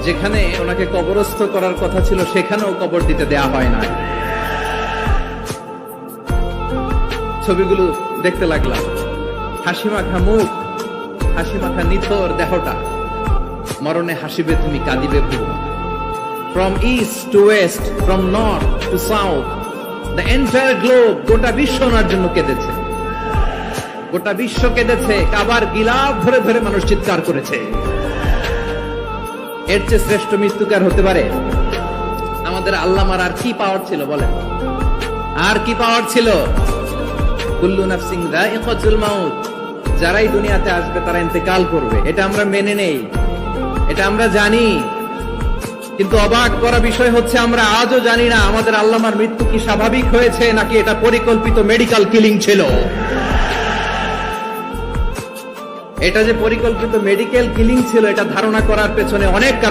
যেখানে ওনাকে কবরস্থ করার কথা ছিল সেখানেও কবর দিতে দেয়া হয় না। ছবিগুলো দেখতে লাগলাম, হাসি মাখা মুখ, হাসি মাখা নিথর দেহটা, মরণে হাসিবে তুমি কাঁদিবে ভুল। From east two West, from north two south, the entire globe, গোটা বিশ্ব ওনার জন্য কেঁদেছে, গোটা বিশ্ব কেঁদেছে। কাবার গিলাফ ধরে ধরে মানুষ চিৎকার করেছে। এর চেয়ে শ্রেষ্ঠ মৃত্যুকার হতে পারে? আমাদের আল্লামার আর কি পাওয়ার ছিল বলেন? আর কি পাওয়ার ছিল? কুল্লু নাফসিন যায়িকাতুল মাউত, যারাই দুনিয়াতে আসবে তারা ইন্তেকাল করবে, এটা আমরা মেনে নেই, এটা আমরা জানি। কিন্তু অবাক করা বিষয় হচ্ছে আমরা আজও জানি না আমাদের আল্লামার মৃত্যু কি স্বাভাবিক হয়েছে নাকি এটা পরিকল্পিত মেডিকেল কিলিং ছিল। এটা যে পরিকল্পিত মেডিকেল কিলিং ছিল এটা ধারণা করার পেছনে অনেক